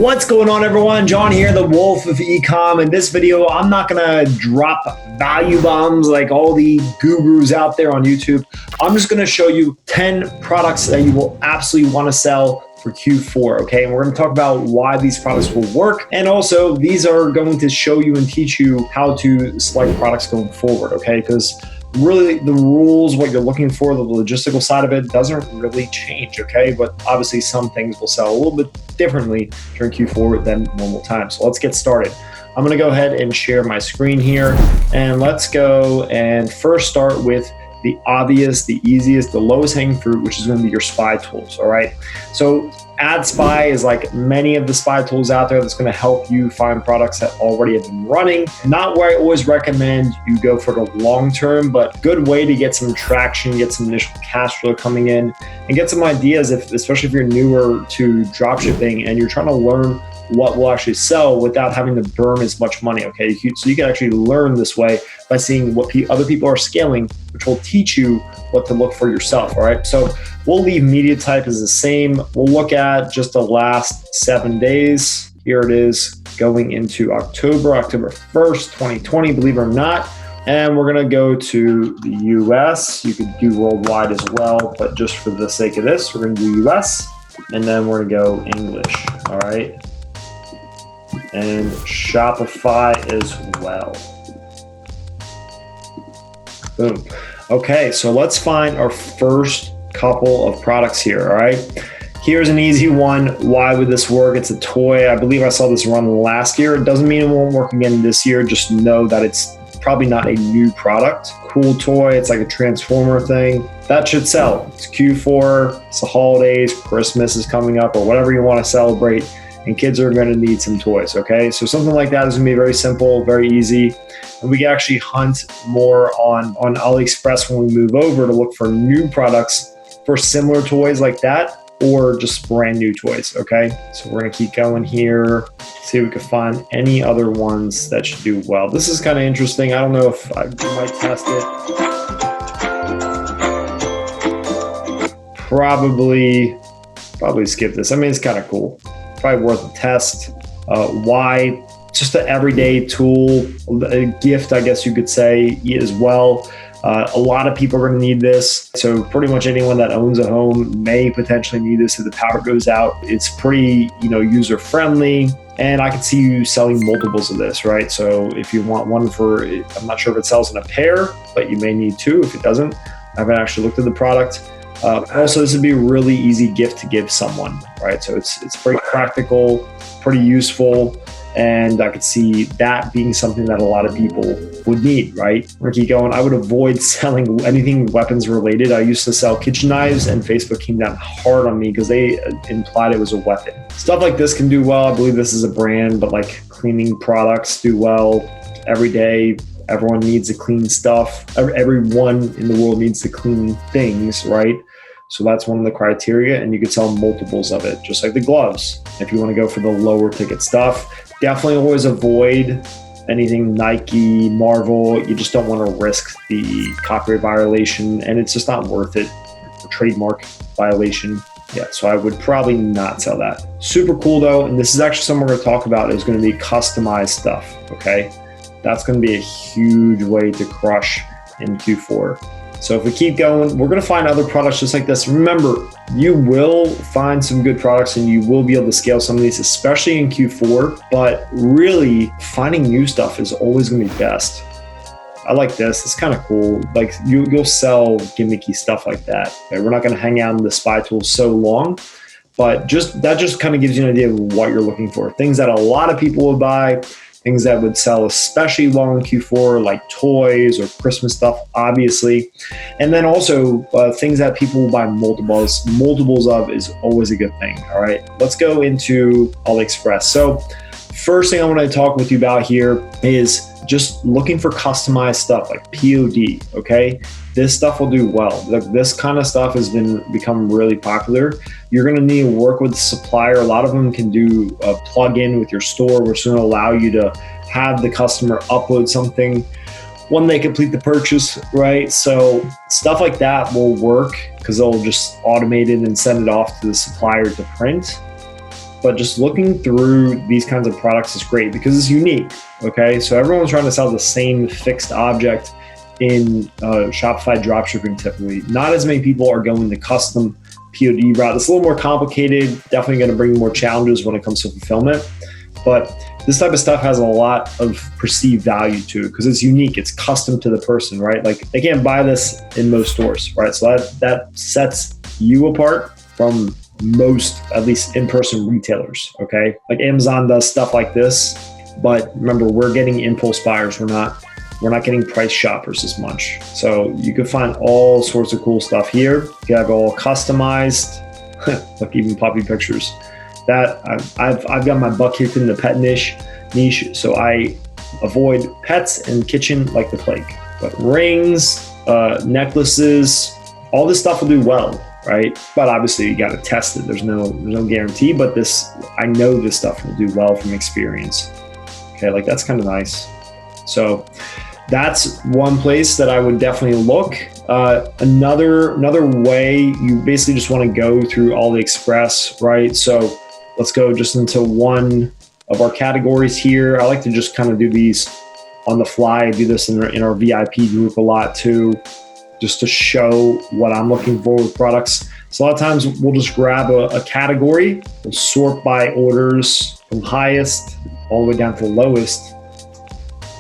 What's going on, everyone? John here, the Wolf of Ecom. In this video, I'm not gonna drop value bombs like all the gurus out there on YouTube. I'm just gonna show you 10 products that you will absolutely wanna sell for Q4, okay? And we're gonna talk about why these products will work. And also, these are going to show you and teach you how to select products going forward, okay? Because really the rules, what you're looking for, the logistical side of it doesn't really change, okay? But obviously some things will sell a little bit differently during Q4 than normal times. So let's get started. I'm gonna go ahead and share my screen here, and let's go and first start with the obvious, the easiest, the lowest hanging fruit, which is gonna be your spy tools, all right? So Ad Spy is like many of the spy tools out there that's gonna help you find products that already have been running. Not where I always recommend you go for the long term, but good way to get some traction, get some initial cash flow coming in, and get some ideas, especially if you're newer to dropshipping and you're trying to learn what will actually sell without having to burn as much money, okay? So you can actually learn this way by seeing what other people are scaling, which will teach you what to look for yourself, all right? So we'll leave media type as the same. We'll look at just the last 7 days. Here it is going into October 1st, 2020, believe it or not. And we're gonna go to the US. You could do worldwide as well, but just for the sake of this, we're gonna do US, and then we're gonna go English, all right? And Shopify as well. Boom. Okay, so let's find our first couple of products here, all right? Here's an easy one. Why would this work? It's a toy. I believe I saw this run last year. It doesn't mean it won't work again this year. Just know that it's probably not a new product. Cool toy. It's like a transformer thing. That should sell. It's Q4, it's the holidays, Christmas is coming up, or whatever you want to celebrate, and kids are going to need some toys, okay? So something like that is going to be very simple, very easy. And we can actually hunt more on AliExpress when we move over to look for new products for similar toys like that, or just brand new toys, okay? So we're gonna keep going here, see if we can find any other ones that should do well. This is kind of interesting. I don't know if I might test it. Probably skip this. I mean, it's kind of cool. Probably worth a test. Why? Just an everyday tool, a gift, I guess you could say, as well. A lot of people are going to need this. So pretty much anyone that owns a home may potentially need this if the power goes out. It's pretty, user friendly. And I can see you selling multiples of this, right? So if you want one for, I'm not sure if it sells in a pair, but you may need two if it doesn't. I haven't actually looked at the product. Also, this would be a really easy gift to give someone, right? So it's pretty practical, pretty useful. And I could see that being something that a lot of people would need, right? We're gonna keep going. I would avoid selling anything weapons related. I used to sell kitchen knives, and Facebook came down hard on me because they implied it was a weapon. Stuff like this can do well. I believe this is a brand, but like cleaning products do well every day. Everyone needs to clean stuff. Everyone in the world needs to clean things, right? So that's one of the criteria, and you could sell multiples of it, just like the gloves. If you want to go for the lower ticket stuff, definitely always avoid anything Nike, Marvel. You just don't want to risk the copyright violation, and it's just not worth it. The trademark violation. Yeah, so I would probably not sell that. Super cool though, and this is actually something we're going to talk about, is going to be customized stuff, okay? That's going to be a huge way to crush in Q4. So if we keep going, we're going to find other products just like this. Remember, you will find some good products and you will be able to scale some of these, especially in Q4, but really finding new stuff is always going to be best. I like this. It's kind of cool. Like you'll sell gimmicky stuff like that. Okay? We're not going to hang out in the spy tools so long, but that just kind of gives you an idea of what you're looking for. Things that a lot of people would buy, things that would sell especially well in Q4, like toys or Christmas stuff, obviously. And then also things that people will buy multiples of is always a good thing, all right? Let's go into AliExpress. So first thing I want to talk with you about here is just looking for customized stuff like POD, okay? This stuff will do well. This kind of stuff has become really popular. You're gonna need to work with the supplier. A lot of them can do a plug-in with your store, which is gonna allow you to have the customer upload something when they complete the purchase, right? So stuff like that will work because they'll just automate it and send it off to the supplier to print. but just looking through these kinds of products is great because it's unique. Okay, so everyone's trying to sell the same fixed object in Shopify dropshipping typically. Not as many people are going the custom POD route. It's a little more complicated, definitely going to bring more challenges when it comes to fulfillment. But this type of stuff has a lot of perceived value to it because it's unique. It's custom to the person, right? Like they can't buy this in most stores, right? So that sets you apart from most, at least in-person retailers, okay? Like Amazon does stuff like this, but remember, we're getting impulse buyers. We're not getting price shoppers as much. So you can find all sorts of cool stuff here. You have all customized, like even puppy pictures. That I've got my butt kicked in the pet niche, so I avoid pets and kitchen like the plague. But rings, necklaces, all this stuff will do well, right? But obviously you got to test it. There's no guarantee, but I know this stuff will do well from experience. Okay, like that's kind of nice. So that's one place that I would definitely look. Another way, you basically just want to go through AliExpress, right? So let's go just into one of our categories here. I like to just kind of do these on the fly. I do this in our VIP group a lot too, just to show what I'm looking for with products. So a lot of times we'll just grab a category, we'll sort by orders from highest all the way down to lowest.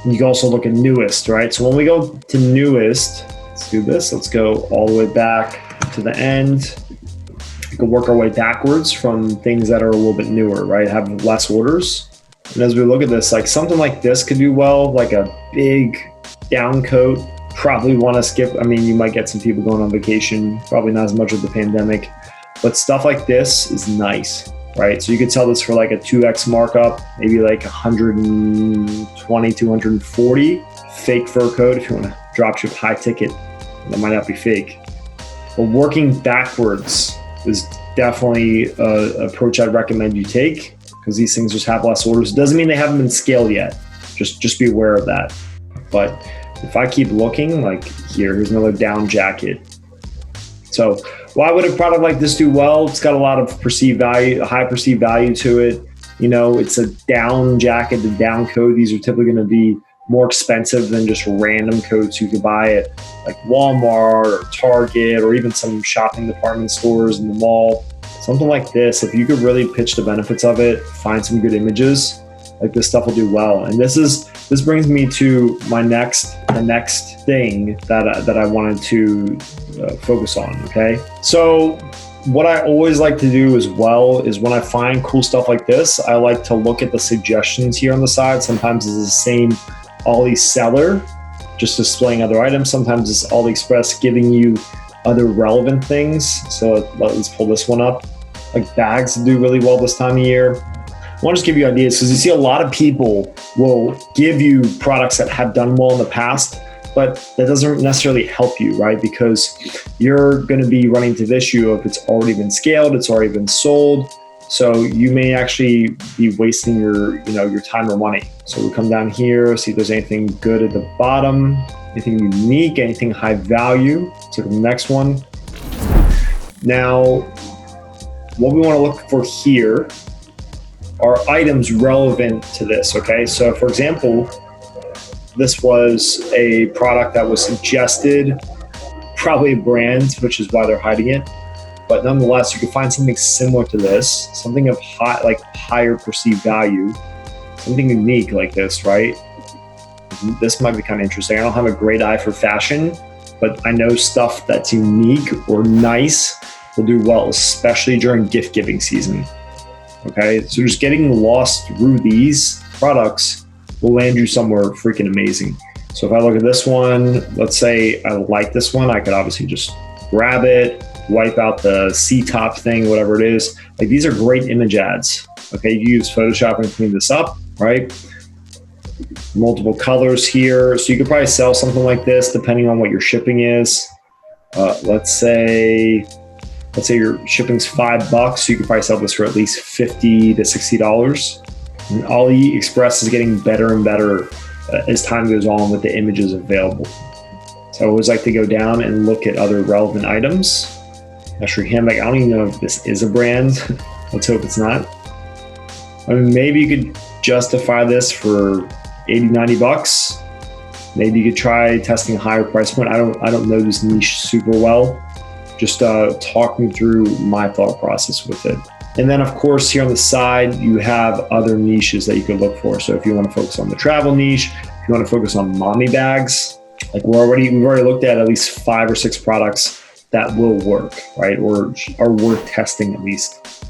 And you can also look at newest, right? So when we go to newest, let's do this. Let's go all the way back to the end. We can work our way backwards from things that are a little bit newer, right? Have less orders. And as we look at this, like something like this could do well, like a big down coat, probably want to skip. I mean, you might get some people going on vacation, probably not as much with the pandemic, but stuff like this is nice, right? So you could sell this for like a 2X markup, maybe like 120, 240 fake fur coat if you want to drop ship high ticket. That might not be fake. But working backwards is definitely an approach I'd recommend you take because these things just have less orders. It doesn't mean they haven't been scaled yet. Just be aware of that. But if I keep looking, like here's another down jacket. So why would a product like this do well? It's got a lot of perceived value, high perceived value to it. You know, it's a down jacket, the down coat. These are typically going to be more expensive than just random coats you could buy at like Walmart or Target or even some shopping department stores in the mall. Something like this, if you could really pitch the benefits of it, find some good images, like this stuff will do well. And this brings me to the next thing that I wanted to focus on. Okay, so what I always like to do as well is when I find cool stuff like this, I like to look at the suggestions here on the side. Sometimes it's the same Ali seller just displaying other items. Sometimes it's AliExpress giving you other relevant things. So let's pull this one up. Like bags do really well this time of year. I want to just give you ideas because you see a lot of people will give you products that have done well in the past, but that doesn't necessarily help you, right? Because you're going to be running into the issue of it's already been scaled, it's already been sold. So you may actually be wasting your time or money. So we come down here, see if there's anything good at the bottom, anything unique, anything high value. Let's look at the next one. Now, what we want to look for here are items relevant to this, okay? So for example, this was a product that was suggested, probably a brand, which is why they're hiding it. But nonetheless, you can find something similar to this, something of higher perceived value, something unique like this, right? This might be kind of interesting. I don't have a great eye for fashion, but I know stuff that's unique or nice will do well, especially during gift giving season. Okay, so just getting lost through these products will land you somewhere freaking amazing. So if I look at this one, let's say I like this one, I could obviously just grab it, wipe out the C-top thing, whatever it is. Like these are great image ads. Okay, you use Photoshop and clean this up, right? Multiple colors here. So you could probably sell something like this depending on what your shipping is. Let's say your shipping's $5, so you could probably sell this for at least $50 to $60. And AliExpress is getting better and better as time goes on with the images available. So I always like to go down and look at other relevant items. Luxury handbag, I don't even know if this is a brand. Let's hope it's not. I mean, maybe you could justify this for 80, 90 bucks. Maybe you could try testing a higher price point. I don't know this niche super well. Just talking through my thought process with it. And then of course here on the side, you have other niches that you could look for. So if you want to focus on the travel niche, if you want to focus on mommy bags, like we've already looked at least 5 or 6 products that will work, right? Or are worth testing at least.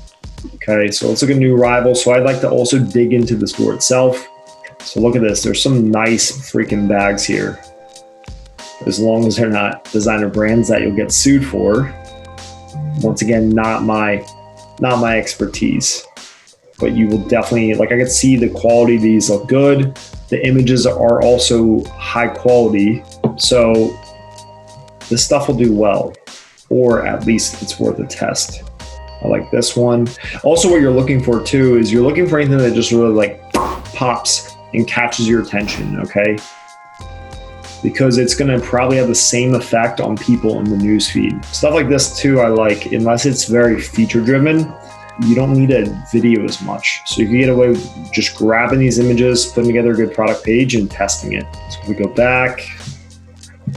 Okay, so let's look at new arrivals. So I'd like to also dig into the store itself. So look at this, there's some nice freaking bags here. As long as they're not designer brands that you'll get sued for. Once again, not my expertise, but you will definitely, like I could see the quality of these look good. The images are also high quality. So this stuff will do well, or at least it's worth a test. I like this one. Also what you're looking for too is you're looking for anything that just really like pops and catches your attention, okay? Because it's gonna probably have the same effect on people in the newsfeed. Stuff like this too, I like, unless it's very feature driven, you don't need a video as much. So you can get away with just grabbing these images, putting together a good product page and testing it. So if we go back,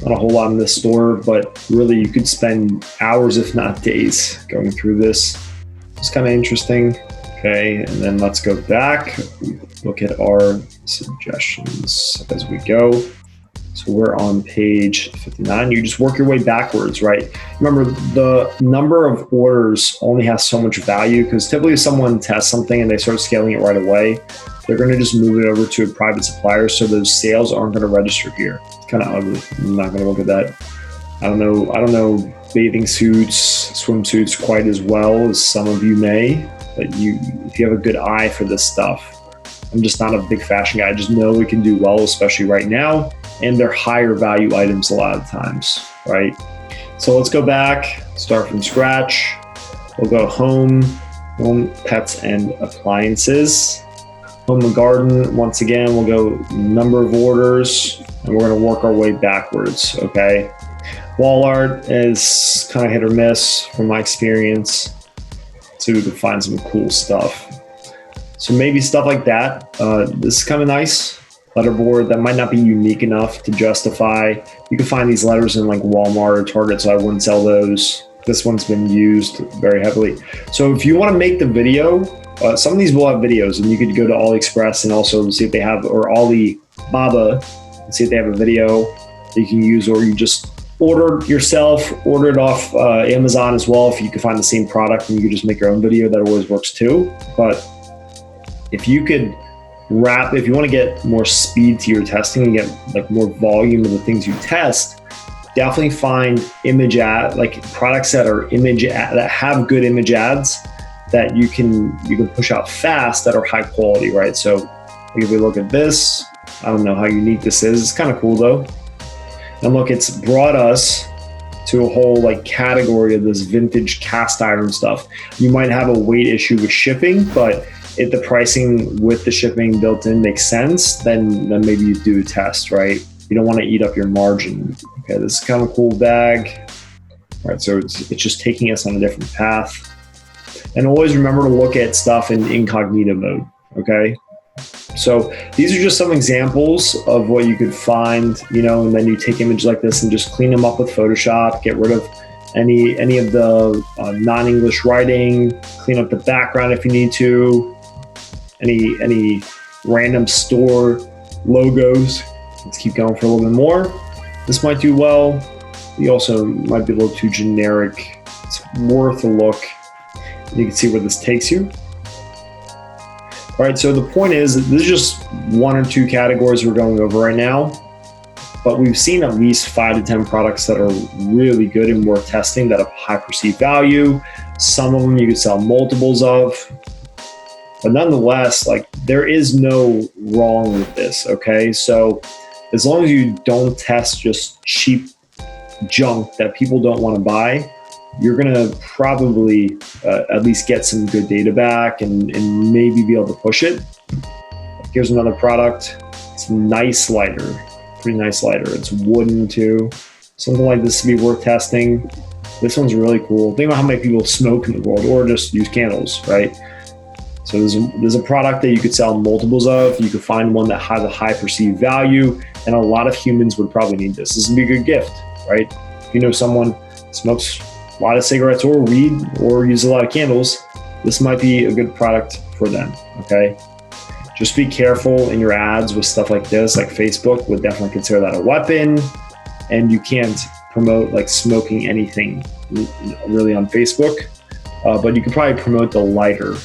not a whole lot in this store, but really you could spend hours, if not days, going through this. It's kind of interesting. Okay, and then let's go back, look at our suggestions as we go. So we're on page 59. You just work your way backwards, right? Remember, the number of orders only has so much value because typically if someone tests something and they start scaling it right away, they're going to just move it over to a private supplier. So those sales aren't going to register here. It's kind of ugly. I'm not going to look at that. I don't know bathing suits, swimsuits quite as well as some of you may, but if you have a good eye for this stuff, I'm just not a big fashion guy. I just know it can do well, especially right now. And they're higher value items a lot of times, right? So let's go back, start from scratch. We'll go home, pets and appliances. Home and garden, once again, we'll go number of orders and we're gonna work our way backwards, okay? Wall art is kind of hit or miss from my experience. So we can find some cool stuff. So maybe stuff like that. This is kind of nice. Letterboard that might not be unique enough to justify. You can find these letters in like Walmart or Target, so I wouldn't sell those. This one's been used very heavily. So if you want to make the video, some of these will have videos, and you could go to AliExpress and also see if they have, or Alibaba, and see if they have a video that you can use, or you just order it yourself, order it off Amazon as well. If you can find the same product and you could just make your own video, that always works too. But if you could if you want to get more speed to your testing and get like more volume of the things you test, definitely find like products that are that have good image ads that you can push out fast that are high quality, right? So if we look at this, I don't know how unique this is. It's kind of cool though. And look, it's brought us to a whole like category of this vintage cast iron stuff. You might have a weight issue with shipping, but if the pricing with the shipping built in makes sense, then maybe you do a test, right? You don't want to eat up your margin. Okay, this is kind of a cool bag. All right, so it's just taking us on a different path. And always remember to look at stuff in incognito mode, okay? So these are just some examples of what you could find, and then you take images like this and just clean them up with Photoshop, get rid of any of the non-English writing, clean up the background if you need to, any random store logos. Let's keep going for a little bit more. This might do well. You also might be a little too generic. It's worth a look. You can see where this takes you. All right, so the point is, this is just 1 or 2 categories we're going over right now, but we've seen at least 5 to 10 products that are really good and worth testing that have high perceived value. Some of them you could sell multiples of, but nonetheless, like there is no wrong with this, okay? So as long as you don't test just cheap junk that people don't want to buy, you're gonna probably at least get some good data back and maybe be able to push it. Here's another product. It's a nice lighter, pretty nice lighter. It's wooden too. Something like this would be worth testing. This one's really cool. Think about how many people smoke in the world or just use candles, right? So there's a product that you could sell multiples of. You could find one that has a high perceived value, and a lot of humans would probably need this. This would be a good gift, right? If you know someone smokes a lot of cigarettes or weed or uses a lot of candles, this might be a good product for them, okay? Just be careful in your ads with stuff like this. Like Facebook would definitely consider that a weapon, and you can't promote like smoking anything really on Facebook, but you could probably promote the lighter.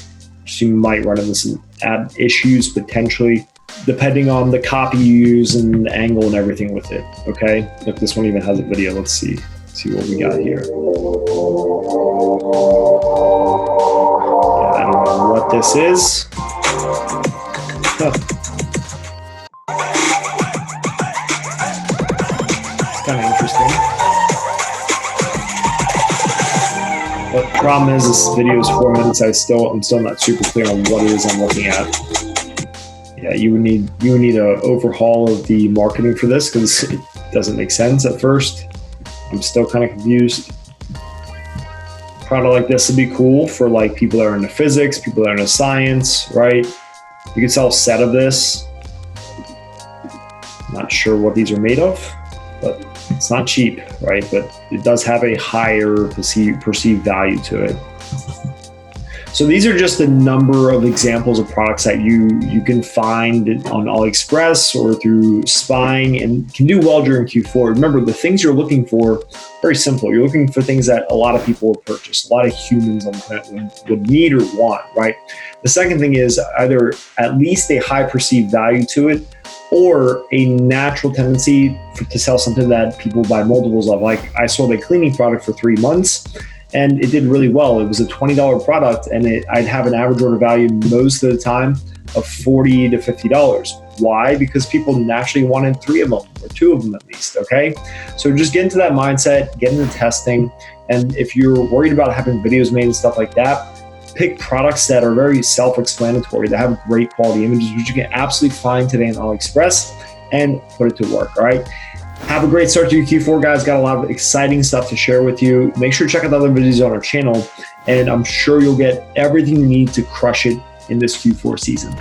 So you might run into some ad issues potentially, depending on the copy you use and the angle and everything with it, okay? Look, this one even has a video. Let's see what we got here. Yeah, I don't know what this is. Huh. It's kind of interesting. But the problem is this video is 4 minutes. I'm still not super clear on what it is I'm looking at. Yeah, you would need an overhaul of the marketing for this because it doesn't make sense at first. I'm still kind of confused. A product like this would be cool for like people that are into physics, people that are into science, right? You could sell a set of this. Not sure what these are made of, but it's not cheap, right? But it does have a higher perceived value to it. So these are just a number of examples of products that you can find on AliExpress or through spying and can do well during Q4. Remember, the things you're looking for, very simple. You're looking for things that a lot of people would purchase, a lot of humans on the planet would need or want, right? The second thing is either at least a high perceived value to it or a natural tendency to sell something that people buy multiples of. Like I sold a cleaning product for 3 months and it did really well. It was a $20 product and I'd have an average order value most of the time of $40 to $50. Why? Because people naturally wanted 3 of them or 2 of them at least, okay? So just get into that mindset, get into testing. And if you're worried about having videos made and stuff like that, pick products that are very self-explanatory, that have great quality images, which you can absolutely find today on AliExpress, and put it to work, all right? Have a great start to your Q4, guys. Got a lot of exciting stuff to share with you. Make sure to check out the other videos on our channel, and I'm sure you'll get everything you need to crush it in this Q4 season.